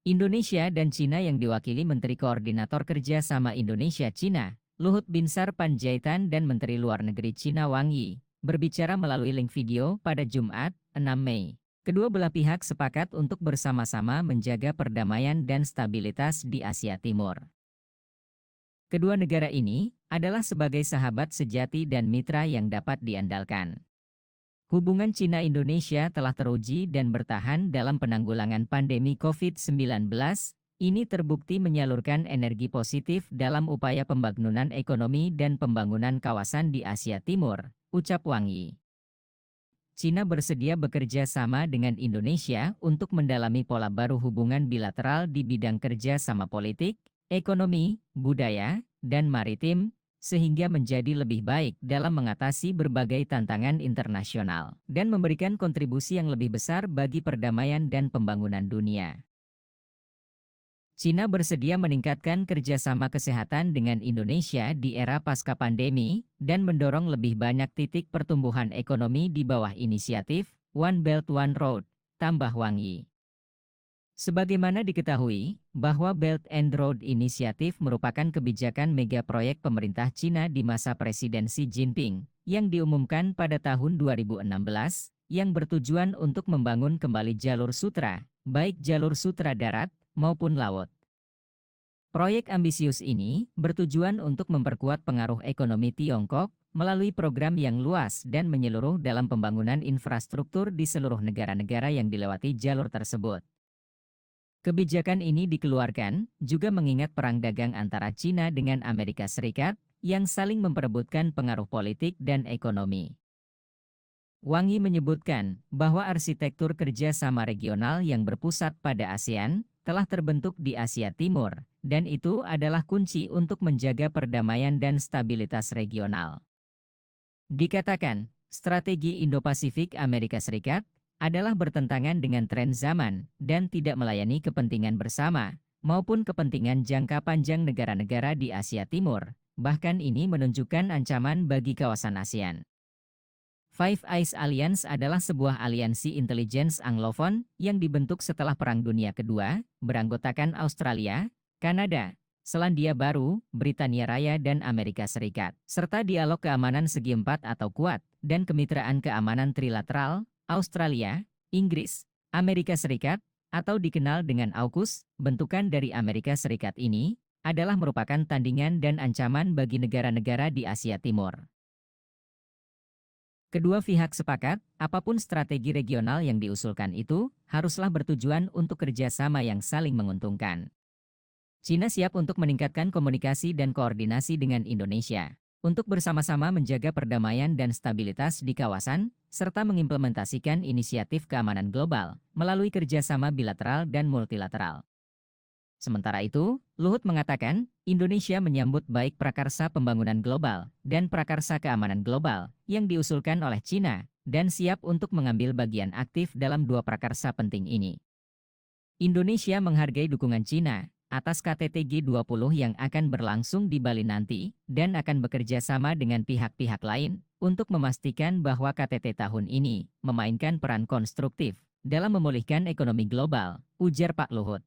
Indonesia dan Cina yang diwakili Menteri Koordinator Kerja Sama Indonesia-Cina, Luhut Binsar Panjaitan dan Menteri Luar Negeri Cina Wang Yi, berbicara melalui link video pada Jumat, 6 Mei. Kedua belah pihak sepakat untuk bersama-sama menjaga perdamaian dan stabilitas di Asia Timur. Kedua negara ini adalah sebagai sahabat sejati dan mitra yang dapat diandalkan. Hubungan Cina-Indonesia telah teruji dan bertahan dalam penanggulangan pandemi COVID-19. Ini terbukti menyalurkan energi positif dalam upaya pembangunan ekonomi dan pembangunan kawasan di Asia Timur, ucap Wang Yi. Cina bersedia bekerja sama dengan Indonesia untuk mendalami pola baru hubungan bilateral di bidang kerja sama politik, ekonomi, budaya, dan maritim, sehingga menjadi lebih baik dalam mengatasi berbagai tantangan internasional dan memberikan kontribusi yang lebih besar bagi perdamaian dan pembangunan dunia. Cina bersedia meningkatkan kerjasama kesehatan dengan Indonesia di era pasca pandemi dan mendorong lebih banyak titik pertumbuhan ekonomi di bawah inisiatif One Belt One Road, tambah Wang Yi. Sebagaimana diketahui, bahwa Belt and Road Initiative merupakan kebijakan mega proyek pemerintah Cina di masa Presiden Xi Jinping, yang diumumkan pada tahun 2016, yang bertujuan untuk membangun kembali jalur sutra, baik jalur sutra darat maupun laut. Proyek ambisius ini bertujuan untuk memperkuat pengaruh ekonomi Tiongkok melalui program yang luas dan menyeluruh dalam pembangunan infrastruktur di seluruh negara-negara yang dilewati jalur tersebut. Kebijakan ini dikeluarkan juga mengingat perang dagang antara Cina dengan Amerika Serikat yang saling memperebutkan pengaruh politik dan ekonomi. Wang Yi menyebutkan bahwa arsitektur kerjasama regional yang berpusat pada ASEAN telah terbentuk di Asia Timur, dan itu adalah kunci untuk menjaga perdamaian dan stabilitas regional. Dikatakan, strategi Indo-Pasifik Amerika Serikat adalah bertentangan dengan tren zaman dan tidak melayani kepentingan bersama maupun kepentingan jangka panjang negara-negara di Asia Timur. Bahkan ini menunjukkan ancaman bagi kawasan ASEAN. Five Eyes Alliance adalah sebuah aliansi intelijen Anglofon yang dibentuk setelah Perang Dunia Kedua, beranggotakan Australia, Kanada, Selandia Baru, Britania Raya dan Amerika Serikat, serta dialog keamanan segi empat atau Quad, dan kemitraan keamanan trilateral, Australia, Inggris, Amerika Serikat, atau dikenal dengan AUKUS, bentukan dari Amerika Serikat ini, adalah merupakan tandingan dan ancaman bagi negara-negara di Asia Timur. Kedua pihak sepakat, apapun strategi regional yang diusulkan itu, haruslah bertujuan untuk kerjasama yang saling menguntungkan. Cina siap untuk meningkatkan komunikasi dan koordinasi dengan Indonesia, untuk bersama-sama menjaga perdamaian dan stabilitas di kawasan, serta mengimplementasikan inisiatif keamanan global melalui kerjasama bilateral dan multilateral. Sementara itu, Luhut mengatakan, Indonesia menyambut baik prakarsa pembangunan global dan prakarsa keamanan global yang diusulkan oleh Cina dan siap untuk mengambil bagian aktif dalam dua prakarsa penting ini. Indonesia menghargai dukungan Cina atas KTT G20 yang akan berlangsung di Bali nanti, dan akan bekerja sama dengan pihak-pihak lain untuk memastikan bahwa KTT tahun ini memainkan peran konstruktif dalam memulihkan ekonomi global, ujar Pak Luhut.